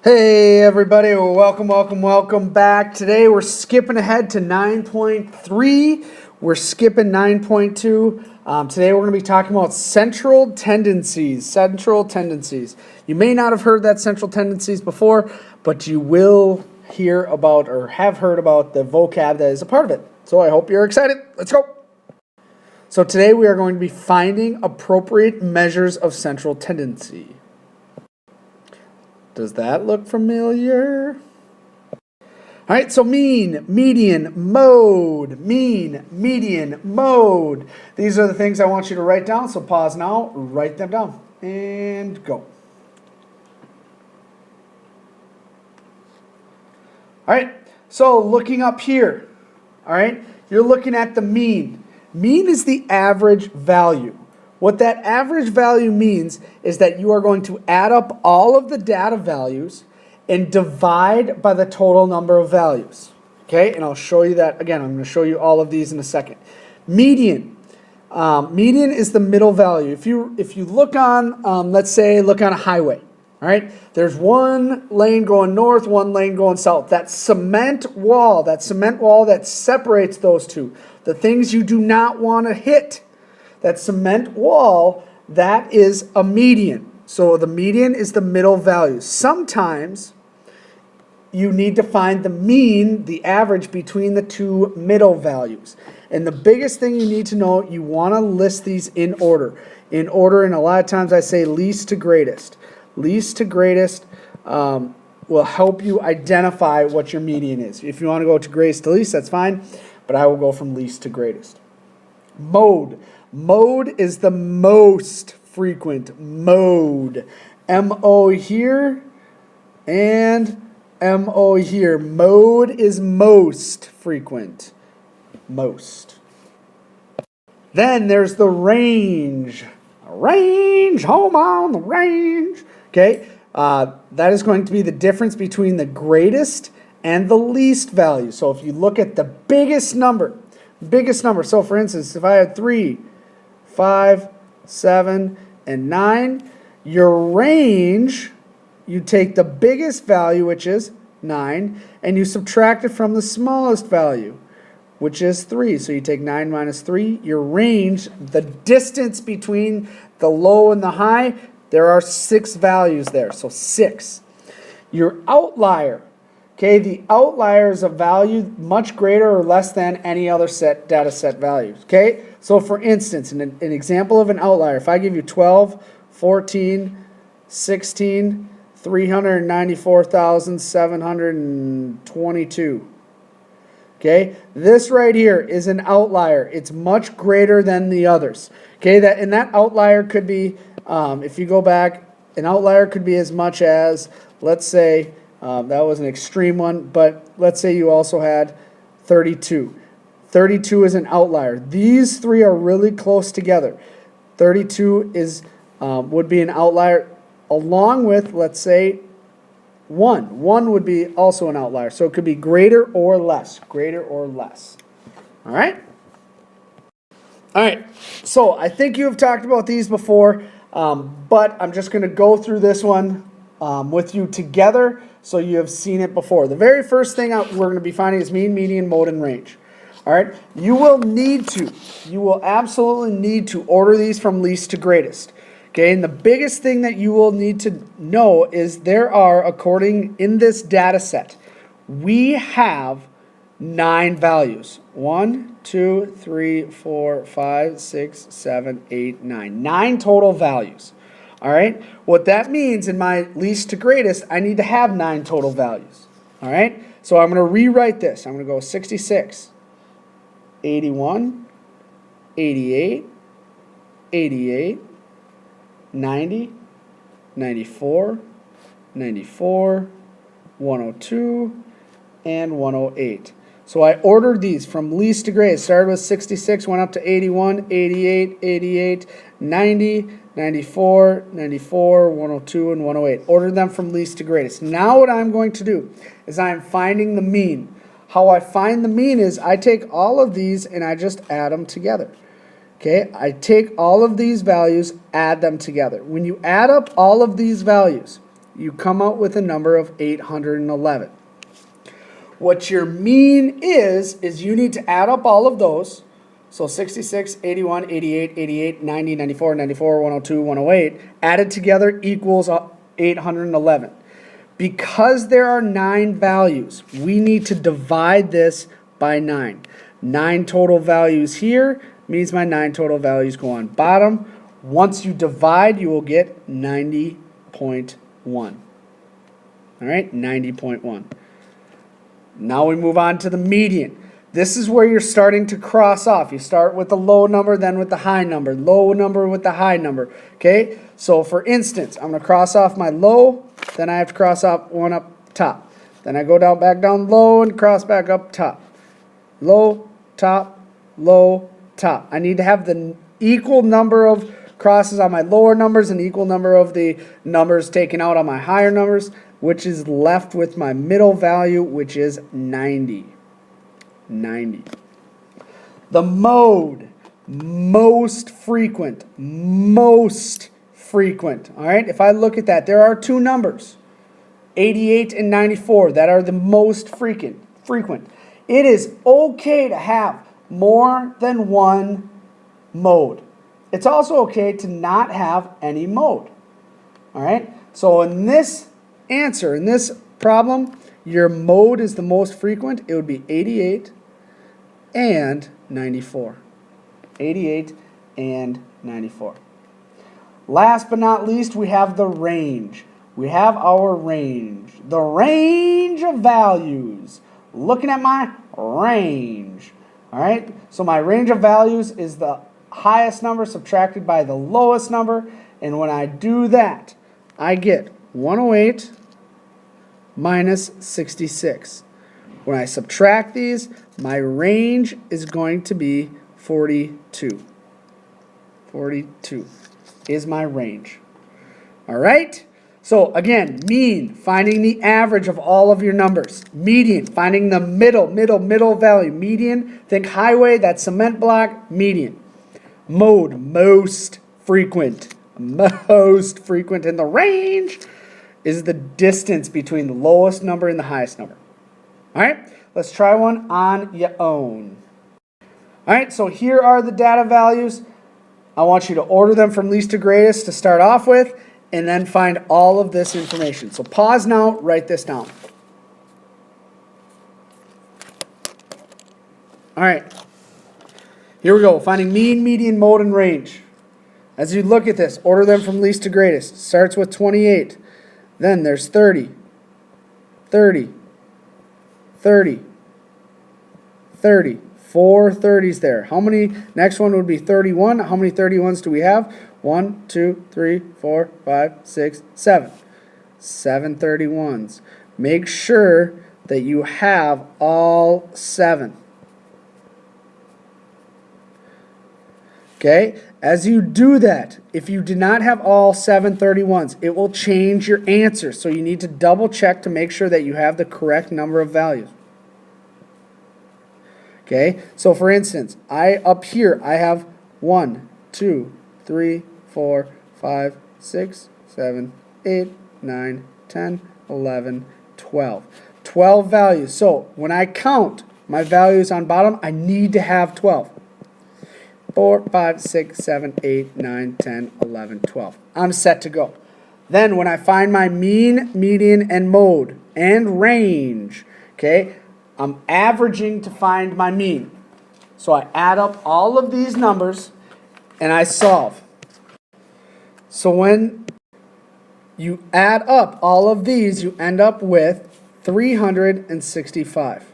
Hey everybody, welcome back. Today we're skipping ahead to 9.3. We're skipping 9.2. Today we're going to be talking about central tendencies. Central tendencies. You may not have heard that central tendencies before, but you will hear about or have heard about the vocab that is a part of it. So I hope you're excited. Let's go. So today we are going to be finding appropriate measures of central tendency. Does that look familiar? All right, so mean, median, mode. Mean, median, mode. These are the things I want you to write down, so pause now, write them down, and go. All right, so looking up here, all right, you're looking at the mean. Mean is the average value. What that average value means is that you are going to add up all of the data values and divide by the total number of values. Okay, and I'll show you that again. I'm going to show you all of these in a second. Median. Median is the middle value. If you look on, let's say, look on a highway. All right, there's one lane going north, one lane going south. That cement wall that separates those two. The things you do not want to hit. That cement wall, that is a median. So the median is the middle value. Sometimes you need to find the mean, the average between the two middle values. And the biggest thing you need to know, you want to list these in order. In order, and a lot of times I say least to greatest. Least to greatest will help you identify what your median is. If you want to go to greatest to least, that's fine, but I will go from least to greatest. Mode. Mode is the most frequent mode. M-O here and M-O here. Mode is most frequent. Most. Then there's the range. Range, home on the range. Okay, that is going to be the difference between the greatest and the least value. So if you look at the biggest number, so for instance, if I had 3, 5, 7, and 9, your range, you take the biggest value, which is 9, and you subtract it from the smallest value, which is 3. So you take 9 minus 3, your range, the distance between the low and the high, there are 6 values there, so 6. Your outlier, okay, the outlier is a value much greater or less than any other data set values, okay? So for instance, an example of an outlier, if I give you 12, 14, 16, 394,722, okay? This right here is an outlier. It's much greater than the others, okay? And that outlier could be, if you go back, an outlier could be as much as, let's say, that was an extreme one, but let's say you also had 32. 32 is an outlier. These three are really close together. 32 would be an outlier along with, let's say, 1. 1 would be also an outlier. So it could be greater or less. Greater or less. All right? All right. So I think you have talked about these before, but I'm just going to go through this one with you together so you have seen it before. The very first thing we're going to be finding is mean, median, mode, and range. All right, you will absolutely need to order these from least to greatest. Okay, and the biggest thing that you will need to know is there are, according in this data set, we have 9 values. 1, 2, 3, 4, 5, 6, 7, 8, 9. 9 total values. All right, what that means in my least to greatest, I need to have 9 total values. All right, so I'm going to rewrite this. I'm going to go 66. 81, 88, 88, 90, 94, 94, 102, and 108. So I ordered these from least to greatest. Started with 66, went up to 81, 88, 88, 90, 94, 94, 102, and 108. Ordered them from least to greatest. Now what I'm going to do is I'm finding the mean. How I find the mean is I take all of these and I just add them together. Okay, I take all of these values, add them together. When you add up all of these values, you come out with a number of 811. What your mean is you need to add up all of those. So 66, 81, 88, 88, 90, 94, 94, 102, 108, added together equals 811. Because there are 9 values, we need to divide this by 9. 9 total values here means my 9 total values go on bottom. Once you divide, you will get 90.1. All right, 90.1. Now we move on to the median. This is where you're starting to cross off. You start with the low number, then with the high number. Low number with the high number. Okay? So for instance, I'm going to cross off my low, then I have to cross off one up top. Then I go down back down low and cross back up top. Low, top, low, top. I need to have the equal number of crosses on my lower numbers and equal number of the numbers taken out on my higher numbers, which is left with my middle value, which is 90. 90. The mode, most frequent, most frequent. All right, if I look at that, there are 2 numbers, 88 and 94, that are the most frequent. It is okay to have more than one mode. It's also okay to not have any mode. All right, so in this answer, in this problem, your mode is the most frequent. It would be 88 and 94. 88 and 94. Last but not least, we have the range. We have our range. The range of values. Looking at my range. All right, so my range of values is the highest number subtracted by the lowest number. And when I do that, I get 108 minus 66. When I subtract these, my range is going to be 42. 42 is my range. All right? So again, mean, finding the average of all of your numbers. Median, finding the middle value. Median, think highway, that's cement block, median. Mode, most frequent. Most frequent. And the range is the distance between the lowest number and the highest number. All right, let's try one on your own. All right, so here are the data values. I want you to order them from least to greatest to start off with, and then find all of this information. So pause now, write this down. All right, here we go, finding mean, median, mode, and range. As you look at this, order them from least to greatest. Starts with 28. Then there's 30, 30, 30, 30. 4 30s there. How many? Next one would be 31. How many 31s do we have? 1, 2, 3, 4, 5, 6, 7. 7 31s. Make sure that you have all 7. Okay? As you do that, if you do not have all 7 31s, it will change your answer. So you need to double check to make sure that you have the correct number of values. Okay, so for instance, up here I have 1, 2, 3, 4, 5, 6, 7, 8, 9, 10, 11, 12. 12 values. So when I count my values on bottom, I need to have 12. 4, 5, 6, 7, 8, 9, 10, 11, 12. I'm set to go. Then when I find my mean, median, and mode, and range, okay, I'm averaging to find my mean. So I add up all of these numbers and I solve. So when you add up all of these, you end up with 365.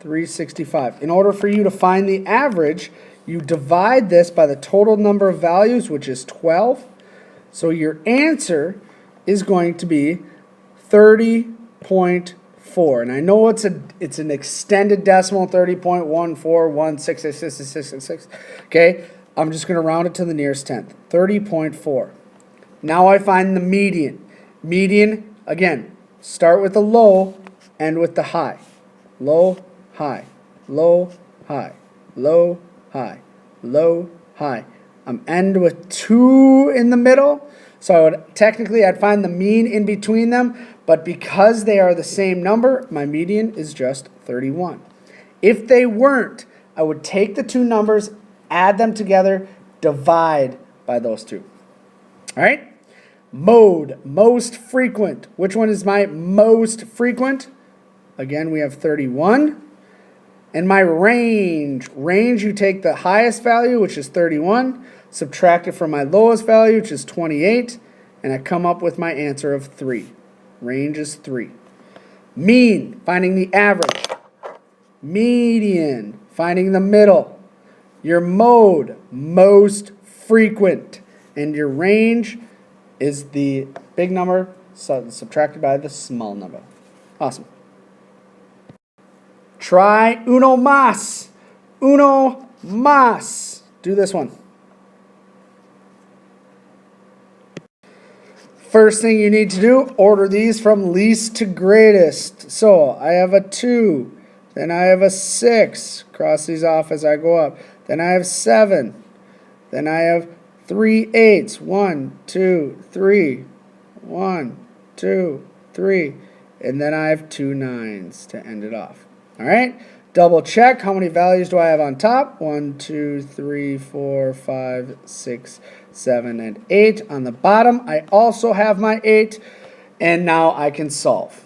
365. In order for you to find the average, you divide this by the total number of values, which is 12. So your answer is going to be 30.4. And I know it's an extended decimal, 30.1416666. Okay, I'm just going to round it to the nearest tenth. 30.4. Now I find the median. Median, again, start with the low, end with the high. Low, high, low, high, low, high, low, high, end with 2 in the middle. So I'd find the mean in between them, but because they are the same number, my median is just 31. If they weren't, I would take the two numbers, add them together, divide by those two. All right? Mode, most frequent. Which one is my most frequent? Again, we have 31. And my range, you take the highest value, which is 31, subtract it from my lowest value, which is 28, and I come up with my answer of 3. Range is 3. Mean, finding the average. Median, finding the middle. Your mode, most frequent. And your range is the big number subtracted by the small number. Awesome. Try uno más. Uno más. Do this one. First thing you need to do, order these from least to greatest. So I have a 2. Then I have a 6. Cross these off as I go up. Then I have 7. Then I have 3 8s. 1, 2, 3. 1, 2, 3. And then I have 2 9s to end it off. All right, double check. How many values do I have on top? 1, 2, 3, 4, 5, 6, 7, and 8. On the bottom, I also have my 8, and now I can solve.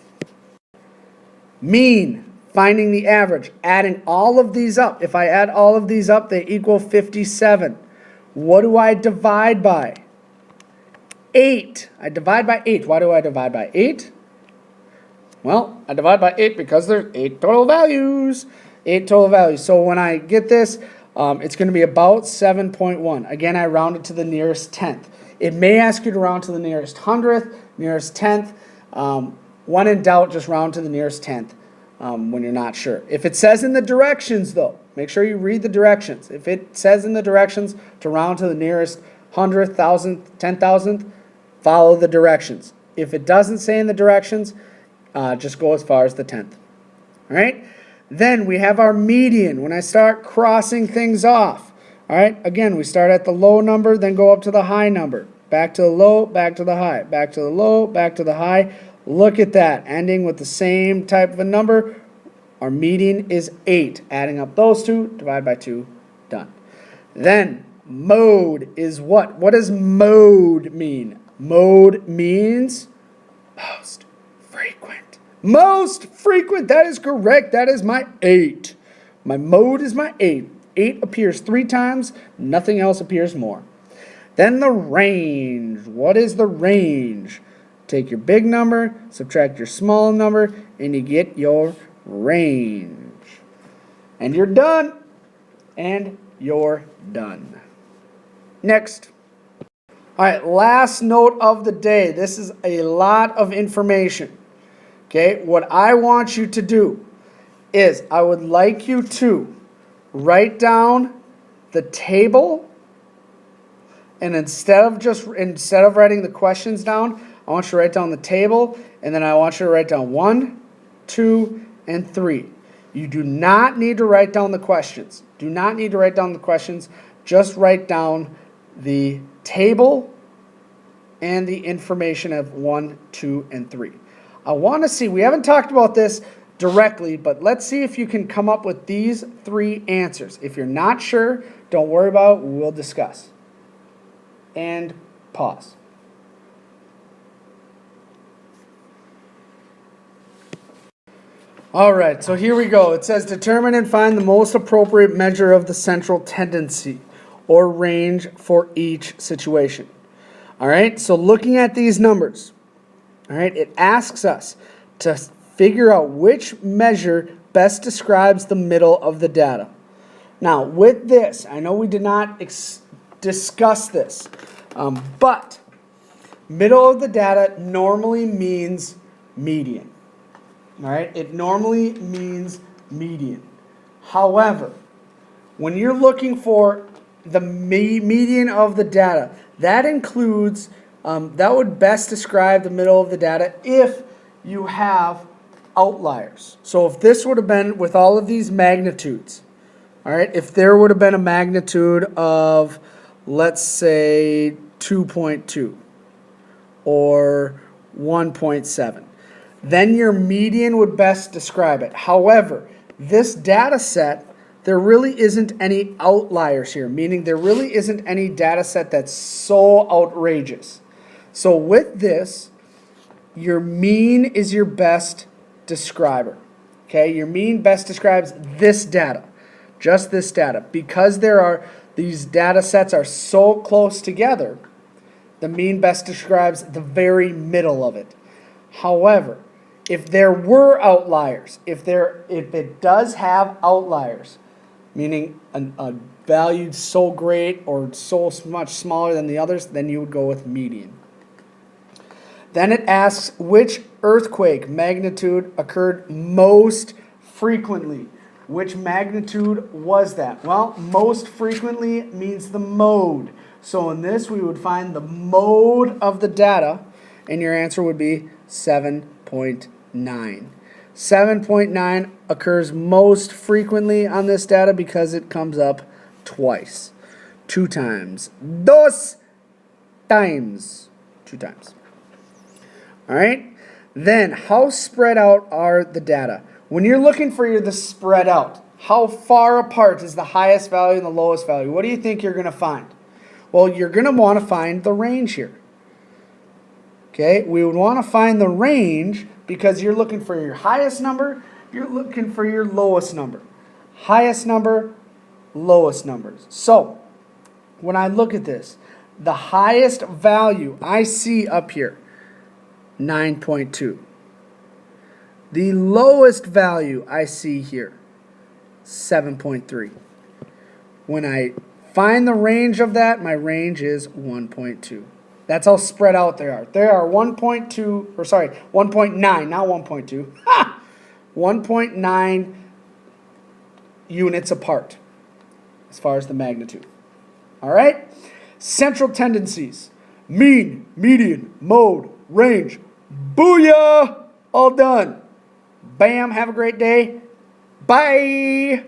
Mean, finding the average, adding all of these up. If I add all of these up, they equal 57. What do I divide by? 8. I divide by 8. Why do I divide by 8? Well, I divide by 8 because there's 8 total values. 8 total values. So when I get this, it's going to be about 7.1. Again, I round it to the nearest tenth. It may ask you to round to the nearest hundredth, nearest tenth. When in doubt, just round to the nearest tenth when you're not sure. If it says in the directions, though, make sure you read the directions. If it says in the directions to round to the nearest hundredth, thousandth, 10,000th, follow the directions. If it doesn't say in the directions, just go as far as the 10th. All right? Then we have our median. When I start crossing things off, all right? Again, we start at the low number, then go up to the high number. Back to the low, back to the high. Back to the low, back to the high. Look at that. Ending with the same type of a number. Our median is 8. Adding up those two, divide by 2, done. Then mode is what? What does mode mean? Mode means most frequent. Most frequent, that is correct. That is my 8. My mode is my 8. 8 appears 3 times, nothing else appears more. Then the range. What is the range? Take your big number, subtract your small number, and you get your range. And you're done. And you're done. Next. All right, last note of the day. This is a lot of information. Okay, what I want you to do is I would like you to write down the table, and instead of writing the questions down, I want you to write down the table, and then I want you to write down 1, 2, and 3. You do not need to write down the questions. Do not need to write down the questions. Just write down the table and the information of 1, 2, and 3. I want to see, we haven't talked about this directly, but let's see if you can come up with these 3 answers. If you're not sure, don't worry about it, we'll discuss. And pause. All right, so here we go. It says determine and find the most appropriate measure of the central tendency or range for each situation. All right, so looking at these numbers, all right, it asks us to figure out which measure best describes the middle of the data. Now, with this, I know we did not discuss this, but middle of the data normally means median. All right, it normally means median. However, when you're looking for the median of the data, that includes, that would best describe the middle of the data if you have outliers. So if this would have been with all of these magnitudes, all right, if there would have been a magnitude of, let's say 2.2 or 1.7. Then your median would best describe it. However, this data set, there really isn't any outliers here, meaning there really isn't any data set that's so outrageous. So with this, your mean is your best describer. Okay, your mean best describes this data, just this data. Because these data sets are so close together, the mean best describes the very middle of it. However, if there were outliers, if it does have outliers, meaning a value so great or so much smaller than the others, then you would go with median. Then it asks which earthquake magnitude occurred most frequently. Which magnitude was that? Well, most frequently means the mode. So in this, we would find the mode of the data, and your answer would be 7.9. 7.9 occurs most frequently on this data because it comes up twice. 2 times. Dos times. 2 times. All right? Then, how spread out are the data? When you're looking for the spread out, how far apart is the highest value and the lowest value? What do you think you're going to find? Well, you're going to want to find the range here. Okay? We would want to find the range because you're looking for your highest number, you're looking for your lowest number. Highest number, lowest numbers. So, when I look at this, the highest value I see up here, 9.2. The lowest value I see here, 7.3. When I find the range of that, my range is 1.2. That's how spread out they are. They are 1.9, not 1.2. 1.9 units apart as far as the magnitude. All right? Central tendencies. Mean, median, mode, range. Booyah! All done. Bam, have a great day. Bye!